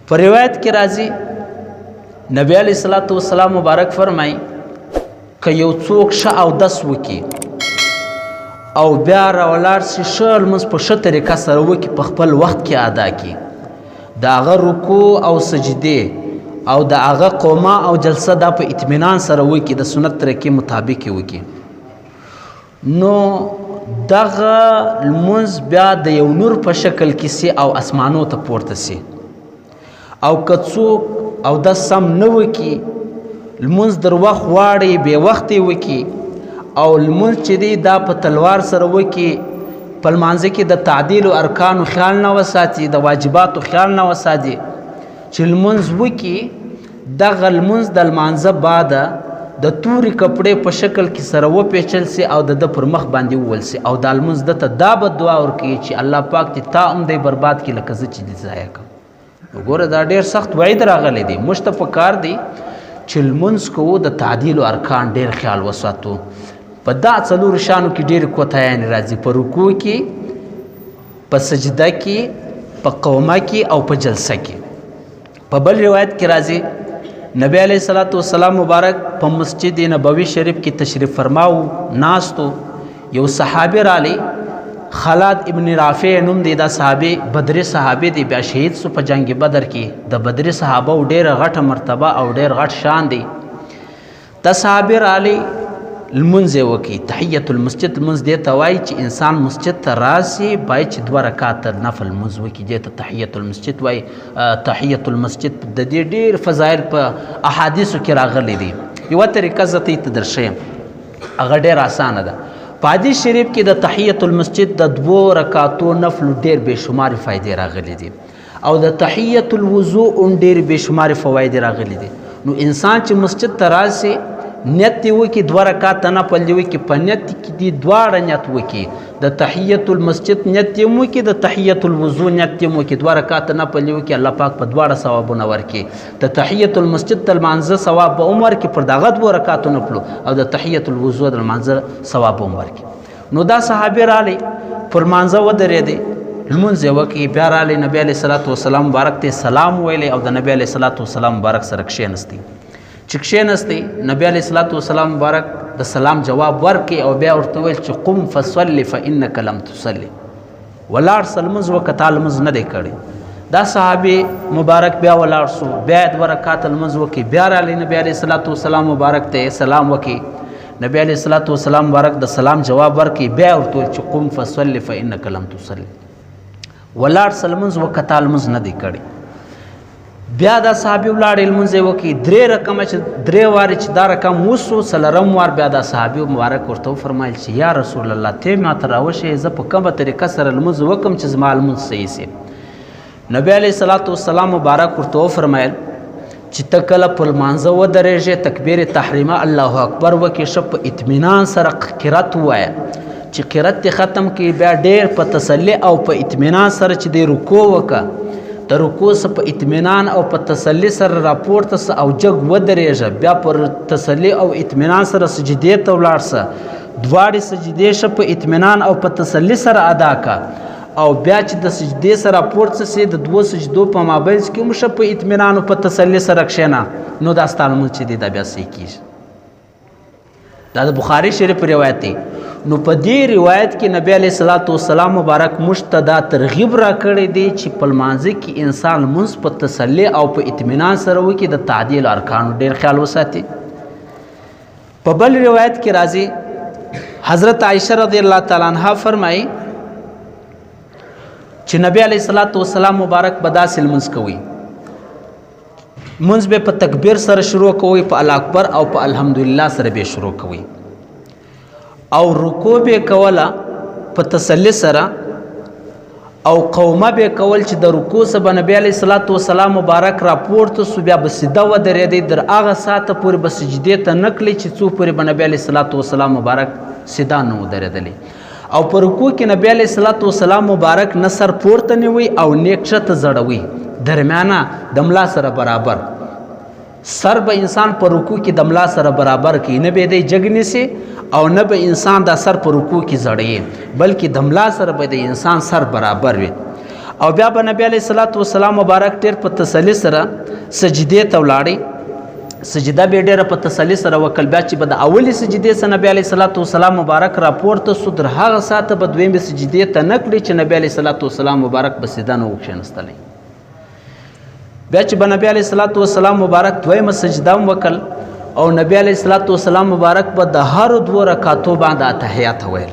په روایت کې راځي نبی علیه الصلاۃ والسلام مبارک فرمایي که یو څوک ښه اودس وکړي او بیا راولاړ شي ښه لمونځ په ښه طریقه سره وکړي په خپل وخت کې ادا کړي د هغه رکوع او سجدې او د هغه قومه او جلسه دا په اطمینان سره وکړي د سنت طریقې مطابق یې وکړي نو دغه لمونځ بیا د یو نور په شکل کې سي او اسمانو ته پورته سي او که څوک اودس سم نه وکړي لمونځ در وخت غواړي بې وختې وکړي او لمونځ چې دی دا په تلوار سره وکړي په لمانځه کې د تعدیل و ارکانو خیال نه وساتي د واجباتو خیال نه وساتي چې لمونځ وکړي دغه لمونځ د لمانځه بعده د تورې کپړې په شکل کې سره وپیچل سي او د پر مخ باندې وول سي او دا لمونځ دته دا به دعا ورکوي چې الله پاک دې تا هم دی برباد کړي لکه زه چې دې ضایع کړم وګوره دا ډېر سخت وعید راغلی دی موږ ته پکار دی چې لمونځ کوو د تعدیل و ارکان ډېر خیال وساتو په دا څلورو شیانو کې ډېرې کوتاهیانې راځي په رکوع کې په سجده کې په قومه کې او په جلسه کې په بل روایت کې راځي نبی علیه الصلاۃ والسلام مبارک په مسجد نبوي شریف کې تشریف فرماو ناستو یو صحابي رالی خالد ابن رافع نوم دی دا صحابي بدر صحابي دی بیا شهید سو په جنگ بدر کې د بدر صحابه ډېره غټه مرتبه او ډېر غټ شان دی دا صحابي رالی لمونځ یې وکړي تحیت المسجد لمونځ دې ته وایي چې انسان مسجد ته راسي باید چې 2 رکعاته نفل لمونځ وکړي دې ته تحیت المسجد وایي تحیت المسجد د دې ډېر فضایل په احادیثو کې راغلي دي یوه طریقه زه ته درښیم هغه ډېر اسانه ده په حدیث شریف کې د تحیت المسجد د 2 رکعاتو نفلو ډېر بې شمارې فایدې راغلي دي او د تحیت الوضوء هم ډېر بې شمارې فواید راغلي دي نو انسان چې مسجد ته راسي نیت دی وکړي 2 رکعاته نفل دی وکړي په نیت کې دي دواړه نیت وکړي د تحیت المسجد نیت دی وکړي د تحیت الوضوء نیت دی وکړي 2 رکعاته نفل دی وکړي الله پاک په دواړه ثوابونه ورکړي د تحیت المسجد د لمانځه ثواب به هم ورکړي پر دغه 2 رکعاتو نفلو او د تحیت الوضوء د لمانځه ثواب هم ورکړي نو دا صحابي رالی پر لمانځه ودرېدی لمونځ یې وکړي بیا رالی نبی علیه الصلاۃ والسلام مبارک ته سلام ویلی او د نبی علیه الصلاۃ والسلام مبارک سره کښېنستی چې کښېنستی نبی علیه الصلاۃ والسلام مبارک د سلام جواب ورکړي او بیا ورته ویل چې قم فصلی فانک لم تصلی ولاړ سه لمونځ وکړه تا لمونځ نه دی کړی دا صحابي مبارک بیا ولاړ سو بیا 2 رکعاته لمونځ وکړي بیا رالی نبی علیه الصلاۃ والسلام مبارک ته سلام وکړي نبی علیه الصلاۃ والسلام مبارک د سلام جواب ورکړي بیا ورته ویل چې قم فصلی فانک لم تصلی ولاړ سه لمونځ وکړه تا لمونځ نه دی کړی بیا دا صحابي ولاړ لمونځ یې وکړي 3 رقمه چې 3 وارې چې دا رقم وسو 4م وار بیا دا صحابي مبارک ورته وفرمایل چې یا رسول الله ته ماته راوښیې زه په کومه طریقه سره لمونځ وکړم چې زما لمونځ صحیح سي نبی علیه الصلاۃ والسلام مبارک ورته وفرمایل چې ته کله په لمانځه ودرېږې تکبیر تحریمه الله اکبر وکړې ښه په اطمینان سره قرت ووایه چې قرت دې ختم کړي بیا ډېر په تسلي او په اطمینان سره چې دې رکوع وکړه د رکوع څخه په اطمینان او په تسلي سره راپورته سه او جګ ودرېږه بیا پر تسلي او اطمینان سره سجدې ته ولاړ سه دواړې سجدې ښه په اطمینان او په تسلي سره ادا که او بیا چې د سجدې سره راپورته سي د 2 سجدو په مابینځ کې هم ښه په اطمینان او په تسلي سره کښېنه نو دا ستا لمونځ چې دی دا بیا صحیح کېږي دا د بخاري شریف روایت دی نو په دې روایت کې نبی علیه الصلاۃ والسلام مبارک موږ ته دا ترغیب راکړی دی چې په لمانځه کې انسان لمونځ په تسلي او په اطمینان سره وکړي د تعدیل ارکانو ډېر خیال وساتي په بل روایت کې راځي حضرت عایشه رضی الله تعالی عنها فرمایي چې نبی علیه الصلاۃ والسلام مبارک به داسې لمونځ کوي لمونځ به په تکبیر سره شروع کوي په الله اکبر او په الحمدلله سره به شروع کوي او رکوع به کوله په تسلی سره او قومه به کول چې د رکوع څخه نبی علیه الصلاۃ والسلام مبارک راپورته سو بیا به سیده ودرېدی در هغه ساعته پورې به سجدې ته نه کړي چې څو پورې به نبی علیه الصلاۃ والسلام مبارک سیده نه ودرېدلی او په رکوع کې نبی علیه الصلاۃ والسلام مبارک نه سر پورته نیوي او نیک ښکته ځړوي درمیانه د ملا سره برابر سر به انسان په رکوع کې د ملا سره برابر کوي نه به دی جګ نیسي او نه به انسان دا سر په رکوع کې ځړوي بلکې د ملا سره به د انسان سر برابر وي او بیا به نبی علیه الصلاۃ والسلام مبارک ډېر په تسلي سره سجدې ته ولاړی، سجده به ډېره په تسلي سره وکړل. بیا چې به د اولې سجدې څخه نبی علیه الصلاۃ والسلام مبارک راپورته سو، تر هغه ساعته به دویمې سجدې ته نه کړي چې نبی علیه الصلاۃ والسلام مبارک به سیده نه وکښېنستلی. بیا چې به نبی علیه الصلاۃ والسلام مبارک دویمه سجده هم وکړل او نبی علیه الصلاۃ والسلام مبارک به د هرو 2 رکعتو باندې اتحیات ویل،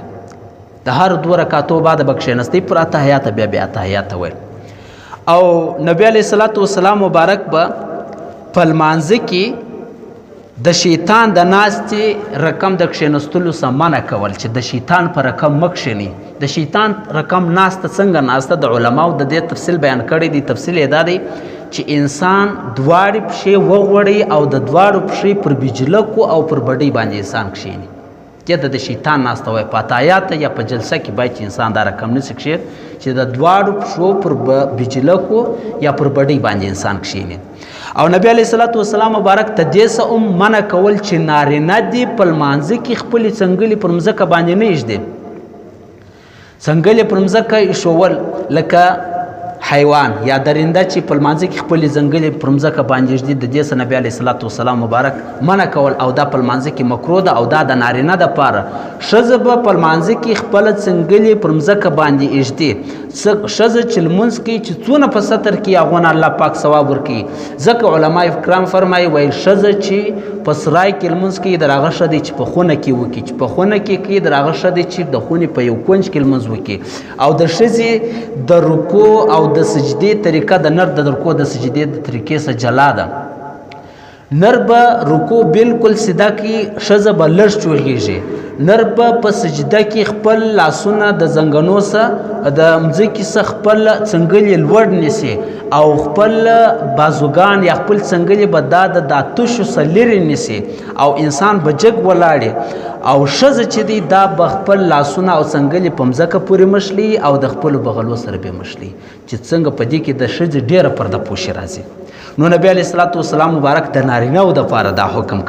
د هرو 2 رکعتو بعد به کښېنستی پر اتحیات بیا اتحیات ویل. او نبی علیه الصلاۃ والسلام مبارک به په لمانځه کې د شیطان د ناستې رقم د کښېنستلو څخه منع کول چې د شیطان په رقم مه کښېني. د شیطان رقم ناسته څنګه ناسته د علماو د دې تفصیل بیان کړی دی. تفصیل یې دا دی چې انسان دواړې پښې وغوړي او د دواړو پښې پر بجلکو او پر بډۍ باندې انسان کښېني. دې د شیطان ناسته وایي. په اتحیات یا په جلسه کې باید چې انسان دا رقم نسي کښېني چې د دواړو پښو پر بجلکو یا پر بډۍ باندې انسان کښېني. او نبی علیه الصلاۃ والسلام مبارک ته دې څه هم منع کول چې نارینه دي په لمانځه کې خپلې څنګلې پر مځکه باندې نه ایږدي. څنګلې پر مځکه ایښول لکه حیوان یا درنده چې په لمانځه کې خپلې ځنګلې پر مځکه باندې ایږدي، د دې څه نبی علیه الصلاۃ والسلام مبارک منع کول او دا په لمانځه کې مکروه ده. او دا د نارینه دپاره ښځه به په لمانځه کې خپله څنګلې پر مځکه باندې ایږدي. ښځه چې لمونځ کوي چې څونه په ستر کې هغونه الله پاک ثواب ورکوي. ځکه علما کرام فرمایي وایي ښځه چې په سرای کې لمونځ کوي د هغه ښه دی چې په خونه کې وکړي، چې په خونه کې کوي د هغه ښه دی چې د خونې په یو کونج کې لمونځ وکړي. او د ښځې د رکوع او د سجدې طریقه د نر د رکوع د سجدې د طریقې څخه جلا ده. نر به رکوع بالکل سیده کړي، ښځه به لږ چوغېږي. نر به په سجده کې خپل لاسونه د زنګنو څخه د مځکې څخه خپل څنګلې لوړ نیسي او خپل بازوګان یا خپل څنګلې به دا د تشو څخه لرې نیسي او انسان به جګ ولاړي. او ښځه چې دی دا به خپل لاسونه او څنګلې په مځکه پورې مښلي او د خپلو بغلو سره به مښلي چې څنګه په دې کې د ښځې ډېره پرده پوشي راځي. نو نبی علیه الصلاۃ والسلام مبارک د نارینه‌و دپاره دا حکم